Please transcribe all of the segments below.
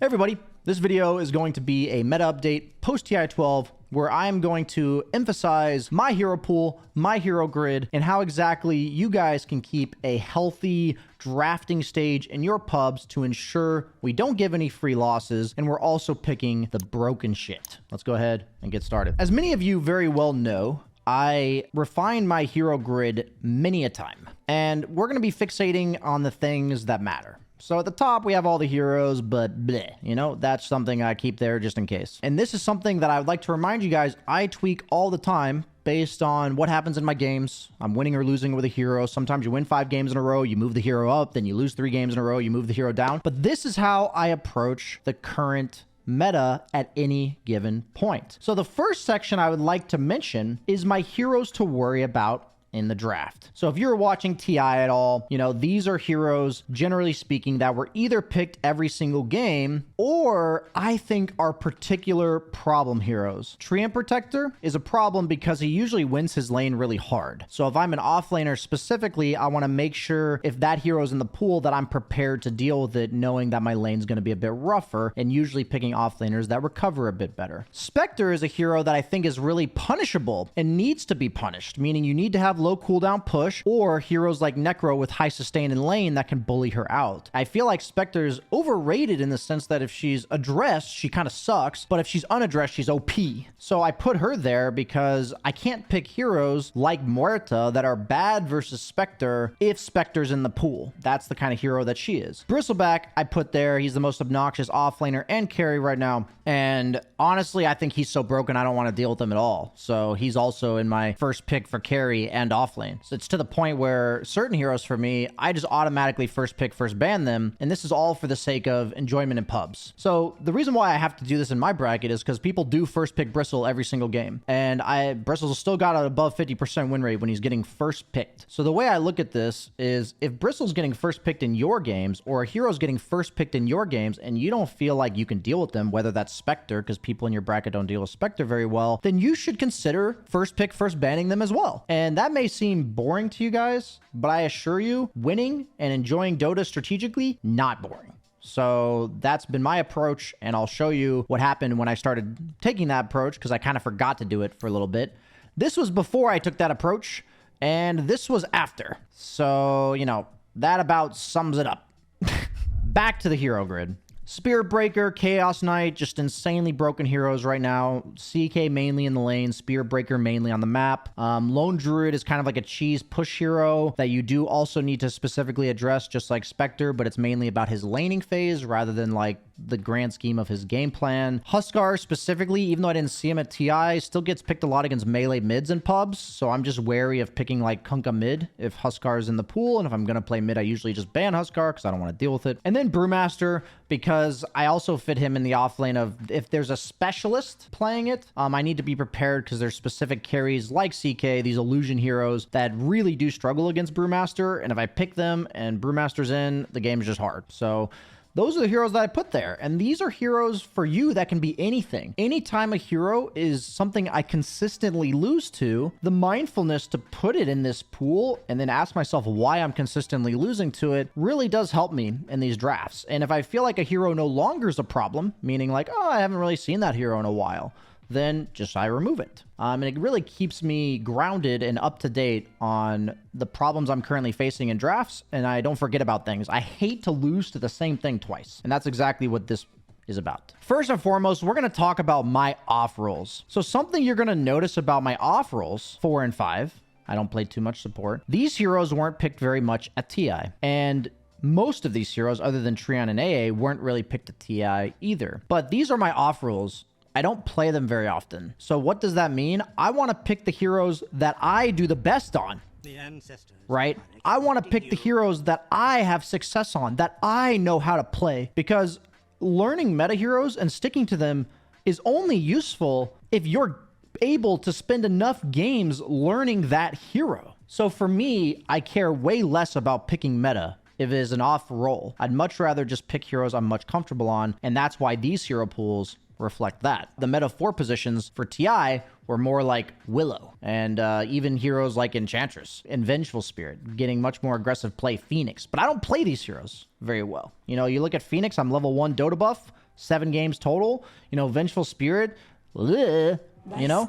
everybody, this video is going to be a meta update post TI12 where I'm going to emphasize my hero pool, my hero grid, and how exactly you guys can keep a healthy drafting stage in your pubs to ensure we don't give any free losses, and we're also picking the broken shit. Let's go ahead and get started. As many of you very well know, I refined my hero grid many a time, and we're going to be fixating on the things that matter. So at the top, we have all the heroes, but bleh, you know, that's something I keep there just in case. And this is something that I would like to remind you guys, I tweak all the time based on what happens in my games. I'm winning or losing with a hero. Sometimes you win 5 games in a row, you move the hero up, then you lose 3 games in a row, you move the hero down. But this is how I approach the current meta at any given point. So the first section I would like to mention is my heroes to worry about in the draft. So if you're watching TI at all, you know, these are heroes, generally speaking, that were either picked every single game or I think are particular problem heroes. Treant Protector is a problem because he usually wins his lane really hard. So if I'm an offlaner specifically, I want to make sure if that hero is in the pool that I'm prepared to deal with it, knowing that my lane's going to be a bit rougher, and usually picking offlaners that recover a bit better. Spectre is a hero that I think is really punishable and needs to be punished, meaning you need to have low cooldown push, or heroes like Necro with high sustain in lane that can bully her out. I feel like Spectre's overrated in the sense that if she's addressed, she kind of sucks, but if she's unaddressed, she's OP. So I put her there because I can't pick heroes like Muerta that are bad versus Spectre if Spectre's in the pool. That's the kind of hero that she is. Bristleback, I put there. He's the most obnoxious offlaner and carry right now. And honestly, I think he's so broken, I don't want to deal with him at all. So he's also in my first pick for carry and off lane. So it's to the point where certain heroes for me, I just automatically first pick, first ban them. And this is all for the sake of enjoyment in pubs. So the reason why I have to do this in my bracket is because people do first pick Bristle every single game. And Bristle's still got an above 50% win rate when he's getting first picked. So the way I look at this is if Bristle's getting first picked in your games, or a hero's getting first picked in your games, and you don't feel like you can deal with them, whether that's Spectre, because people in your bracket don't deal with Spectre very well, then you should consider first pick, first banning them as well. And that may seem boring to you guys, but I assure you, winning and enjoying Dota strategically, not boring. So that's been my approach, and I'll show you what happened when I started taking that approach, because I kind of forgot to do it for a little bit. This was before I took that approach, and this was after. So, you know, that about sums it up. Back to the hero grid. Spirit Breaker, Chaos Knight, just insanely broken heroes right now. CK mainly in the lane, Spirit Breaker mainly on the map. Lone Druid is kind of like a cheese push hero that you do also need to specifically address, just like Spectre, but it's mainly about his laning phase rather than like the grand scheme of his game plan. Huskar specifically, even though I didn't see him at TI, still gets picked a lot against melee mids and pubs, so I'm just wary of picking like Kunkka mid if Huskar is in the pool, and if I'm going to play mid, I usually just ban Huskar because I don't want to deal with it. And then Brewmaster, because I also fit him in the off lane of if there's a specialist playing it, I need to be prepared because there's specific carries like CK, these illusion heroes that really do struggle against Brewmaster, and if I pick them and Brewmaster's in, the game's just hard. So those are the heroes that I put there. And these are heroes for you that can be anything. Anytime a hero is something I consistently lose to, the mindfulness to put it in this pool and then ask myself why I'm consistently losing to it really does help me in these drafts. And if I feel like a hero no longer is a problem, meaning like, oh, I haven't really seen that hero in a while, then just I remove it. And it really keeps me grounded and up to date on the problems I'm currently facing in drafts, and I don't forget about things. I hate to lose to the same thing twice, and that's exactly what this is about. First and foremost, we're going to talk about my off roles. So something you're going to notice about my off roles, 4 and 5, I don't play too much support. These heroes weren't picked very much at TI, and most of these heroes, other than Treant and AA, weren't really picked at TI either. But these are my off roles. I don't play them very often. So what does that mean? I want to pick the heroes that I do the best on. The ancestors, right? I want to pick the heroes that I have success on, that I know how to play, because learning meta heroes and sticking to them is only useful if you're able to spend enough games learning that hero. So for me, I care way less about picking meta if it is an off role. I'd much rather just pick heroes I'm much comfortable on, and that's why these hero pools reflect that. The meta 4 positions for TI were more like Willow, and even heroes like Enchantress and Vengeful Spirit, getting much more aggressive play Phoenix. But I don't play these heroes very well. You know, you look at Phoenix, I'm level 1 Dota buff. 7 games total. You know, Vengeful Spirit, bleh, you know,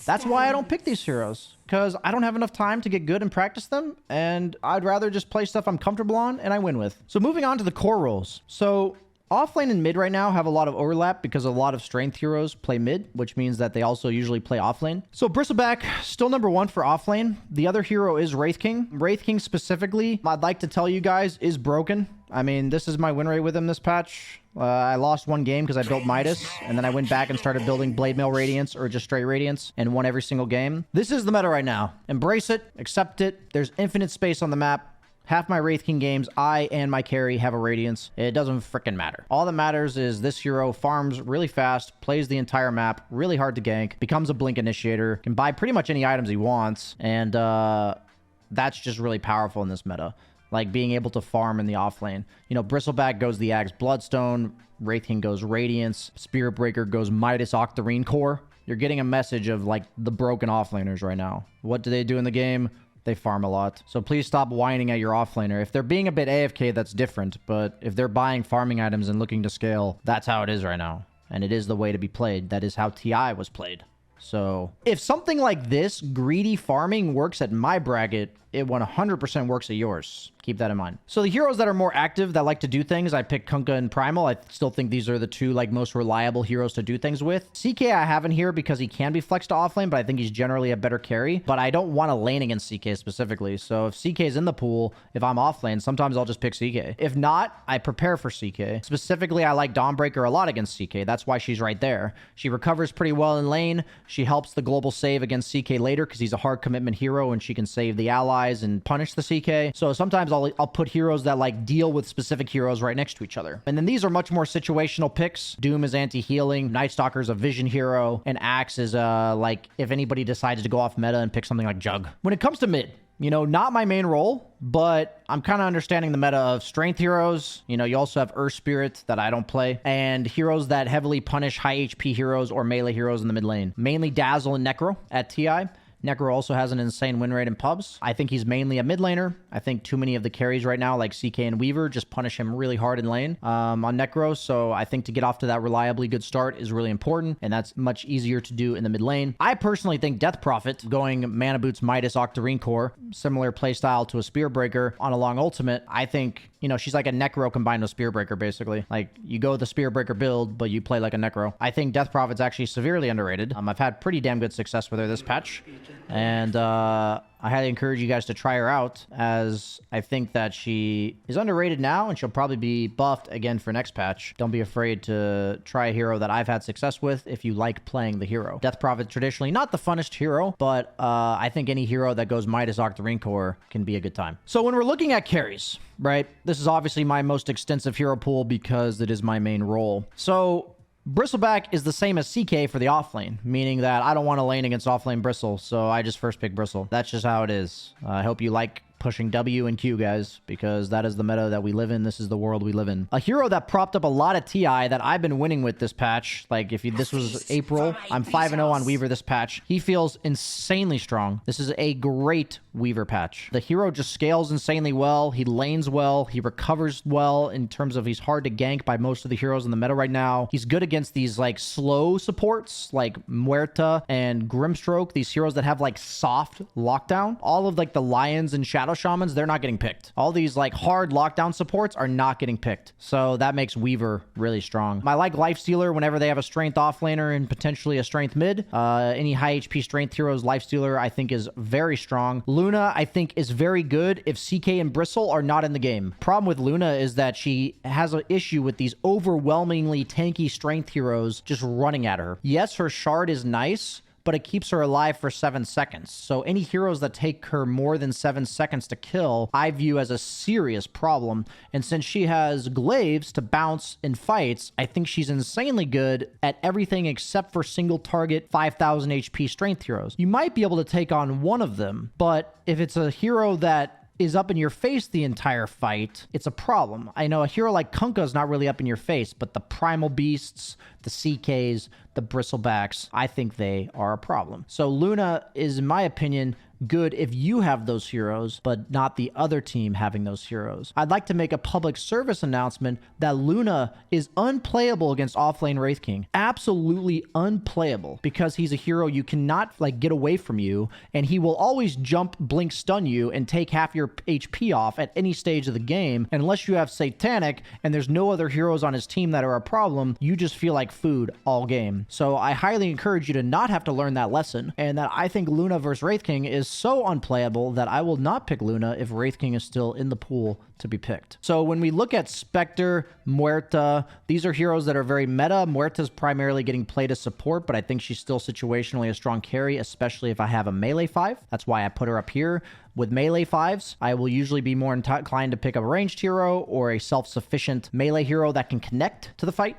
that's why I don't pick these heroes, because I don't have enough time to get good and practice them, and I'd rather just play stuff I'm comfortable on and I win with. So moving on to the core roles. So offlane and mid right now have a lot of overlap because a lot of strength heroes play mid, which means that they also usually play offlane. So Bristleback, still number 1 for offlane. The other hero is Wraith King. Wraith King specifically, I'd like to tell you guys, is broken. I mean, this is my win rate with him this patch. I lost 1 game because I built Midas, and then I went back and started building Blade Mail Radiance or just straight Radiance and won every single game. This is the meta right now. Embrace it, accept it. There's infinite space on the map. Half my Wraith King games, I and my carry have a Radiance. It doesn't freaking matter. All that matters is this hero farms really fast, plays the entire map, really hard to gank, becomes a Blink Initiator, can buy pretty much any items he wants, and that's just really powerful in this meta. Like being able to farm in the offlane. You know, Bristleback goes the Axe Bloodstone, Wraith King goes Radiance, Spirit Breaker goes Midas Octarine Core. You're getting a message of like the broken offlaners right now. What do they do in the game? They farm a lot. So please stop whining at your offlaner. If they're being a bit AFK, that's different. But if they're buying farming items and looking to scale, that's how it is right now. And it is the way to be played. That is how TI was played. So if something like this, greedy farming, works at my bracket, it 100% works at yours. Keep that in mind. So the heroes that are more active, that like to do things, I pick Kunkka and Primal. I still think these are the 2 like most reliable heroes to do things with. CK I have in here because he can be flexed to offlane, but I think he's generally a better carry. But I don't want to lane against CK specifically. So if CK is in the pool, if I'm offlane, sometimes I'll just pick CK. If not, I prepare for CK. Specifically, I like Dawnbreaker a lot against CK. That's why she's right there. She recovers pretty well in lane. She helps the global save against CK later because he's a hard commitment hero and she can save the allies and punish the CK. So sometimes I'll put heroes that like deal with specific heroes right next to each other. And then these are much more situational picks. Doom is anti-healing. Night Stalker is a vision hero. And Axe is like if anybody decides to go off meta and pick something like Jug. When it comes to mid, you know, not my main role, but I'm kind of understanding the meta of strength heroes. You know, you also have Earth Spirit that I don't play, and heroes that heavily punish high HP heroes or melee heroes in the mid lane. Mainly Dazzle and Necro at TI. Necro also has an insane win rate in pubs. I think he's mainly a mid laner. I think too many of the carries right now, like CK and Weaver, just punish him really hard in lane on Necro. So I think to get off to that reliably good start is really important, and that's much easier to do in the mid lane. I personally think Death Prophet, going Mana Boots Midas Octarine Core, similar playstyle to a Spear Breaker on a long ultimate, I think, you know, she's like a Necro combined with Spear Breaker, basically. Like, you go the Spear Breaker build, but you play like a Necro. I think Death Prophet's actually severely underrated. I've had pretty damn good success with her this patch. And I highly encourage you guys to try her out, as I think that she is underrated now, and she'll probably be buffed again for next patch. Don't be afraid to try a hero that I've had success with if you like playing the hero. Death Prophet, traditionally not the funnest hero, but I think any hero that goes Midas Octarine Core can be a good time. So when we're looking at carries, right, this is obviously my most extensive hero pool because it is my main role. So Bristleback is the same as CK for the offlane, meaning that I don't want to lane against offlane Bristle, so I just first pick Bristle. That's just how it is. I hope you like pushing W and Q, guys, because that is the meta that we live in. This is the world we live in. A hero that propped up a lot of TI that I've been winning with this patch, like if this was April, I'm 5-0 on Weaver this patch. He feels insanely strong. This is a great Weaver patch. The hero just scales insanely well. He lanes well. He recovers well in terms of he's hard to gank by most of the heroes in the meta right now. He's good against these like slow supports like Muerta and Grimstroke, these heroes that have like soft lockdown. All of like the Lions and Shadow Shamans, they're not getting picked. All these like hard lockdown supports are not getting picked. So that makes Weaver really strong. I like Lifestealer whenever they have a strength offlaner and potentially a strength mid. Any high HP strength heroes, Lifestealer I think is very strong. Luna I think is very good if CK and Bristle are not in the game. Problem with Luna is that she has an issue with these overwhelmingly tanky strength heroes just running at her. Yes, her shard is nice, but it keeps her alive for 7 seconds. So any heroes that take her more than 7 seconds to kill, I view as a serious problem. And since she has glaives to bounce in fights, I think she's insanely good at everything except for single target 5,000 HP strength heroes. You might be able to take on one of them, but if it's a hero that is up in your face the entire fight, it's a problem. I know a hero like Kunkka is not really up in your face, but the Primal Beasts, the CKs, the Bristlebacks, I think they are a problem. So Luna is, in my opinion, good if you have those heroes, but not the other team having those heroes. I'd like to make a public service announcement that Luna is unplayable against offlane Wraith King. Absolutely unplayable, because he's a hero you cannot like get away from you, and he will always jump, blink, stun you, and take half your HP off at any stage of the game. And unless you have Satanic and there's no other heroes on his team that are a problem, you just feel like food all game. So I highly encourage you to not have to learn that lesson, and that I think Luna versus Wraith King is so unplayable that I will not pick Luna if Wraith King is still in the pool to be picked. So when we look at Spectre, Muerta, these are heroes that are very meta. Muerta's primarily getting played as support, but I think she's still situationally a strong carry, especially if I have a melee 5. That's why I put her up here. With melee 5s, I will usually be more inclined to pick up a ranged hero or a self-sufficient melee hero that can connect to the fight.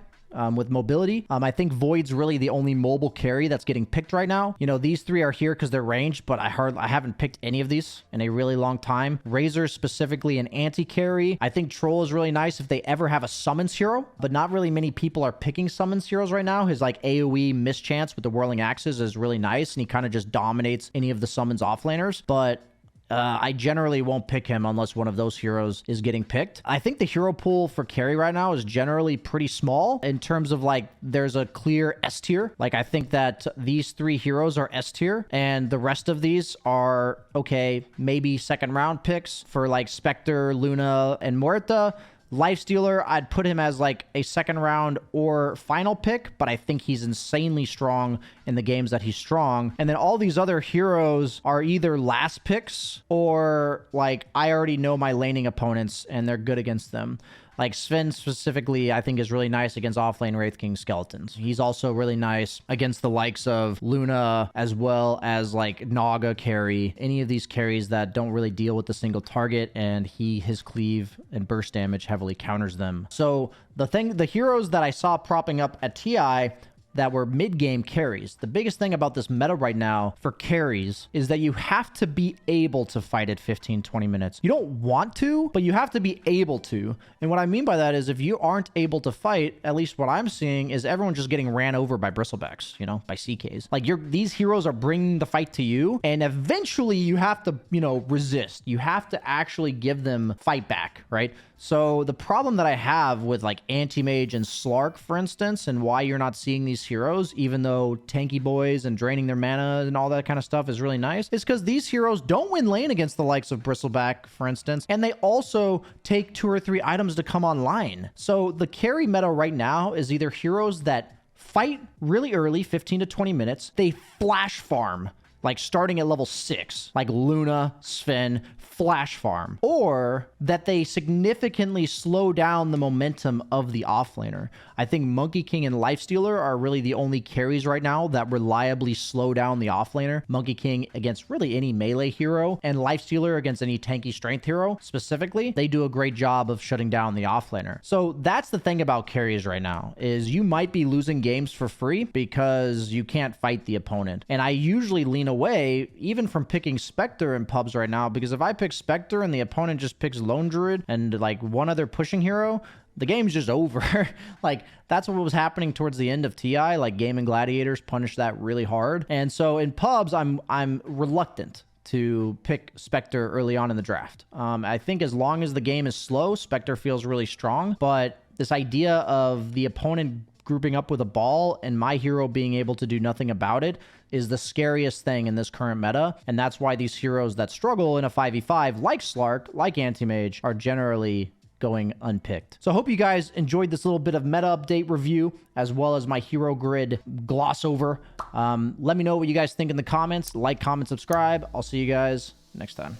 With mobility, I think Void's really the only mobile carry that's getting picked right now. You know, these three are here because they're ranged, but I haven't picked any of these in a really long time. Razor's specifically an anti-carry. I think Troll is really nice if they ever have a summons hero, but not really many people are picking summons heroes right now. His like AoE mischance with the whirling axes is really nice, and he kind of just dominates any of the summons offlaners, but I generally won't pick him unless one of those heroes is getting picked. I think the hero pool for carry right now is generally pretty small in terms of like there's a clear S tier. Like I think that these three heroes are S tier and the rest of these are okay, maybe second round picks for like Spectre, Luna, and Muerta. Lifestealer, I'd put him as like a second round or final pick, but I think he's insanely strong in the games that he's strong. And then all these other heroes are either last picks or like I already know my laning opponents and they're good against them. Like Sven specifically, I think is really nice against offlane Wraith King skeletons. He's also really nice against the likes of Luna as well as like Naga carry. Any of these carries that don't really deal with the single target, and his cleave and burst damage heavily counters them. So the heroes that I saw propping up at TI that were mid-game carries. The biggest thing about this meta right now for carries is that you have to be able to fight at 15, 20 minutes. You don't want to, but you have to be able to. And what I mean by that is if you aren't able to fight, at least what I'm seeing is everyone just getting ran over by bristlebacks, you know, by CKs. Like these heroes are bringing the fight to you, and eventually you have to, you know, resist. You have to actually give them fight back, right? So the problem that I have with like Anti-Mage and Slark, for instance, and why you're not seeing these heroes, even though tanky boys and draining their mana and all that kind of stuff is really nice, is because these heroes don't win lane against the likes of Bristleback, for instance, and they also take 2 or 3 items to come online. So the carry meta right now is either heroes that fight really early, 15 to 20 minutes, they flash farm, like starting at level 6, like Luna, Sven, flash farm, or that they significantly slow down the momentum of the offlaner. I think Monkey King and Lifestealer are really the only carries right now that reliably slow down the offlaner. Monkey King against really any melee hero, and Lifestealer against any tanky strength hero specifically. They do a great job of shutting down the offlaner. So that's the thing about carries right now, is you might be losing games for free because you can't fight the opponent. And I usually lean away even from picking Spectre in pubs right now, because if I pick Spectre and the opponent just picks Lone Druid and like one other pushing hero, the game's just over. Like that's what was happening towards the end of TI. Like Gaming Gladiators punished that really hard. And so in pubs, I'm reluctant to pick Spectre early on in the draft. I think as long as the game is slow, Spectre feels really strong. But this idea of the opponent grouping up with a ball and my hero being able to do nothing about it is the scariest thing in this current meta. And that's why these heroes that struggle in a 5v5 like Slark, like Anti-Mage, are generally going unpicked. So I hope you guys enjoyed this little bit of meta update review, as well as my hero grid gloss over. Let me know what you guys think in the comments. Like, comment, subscribe. I'll see you guys next time.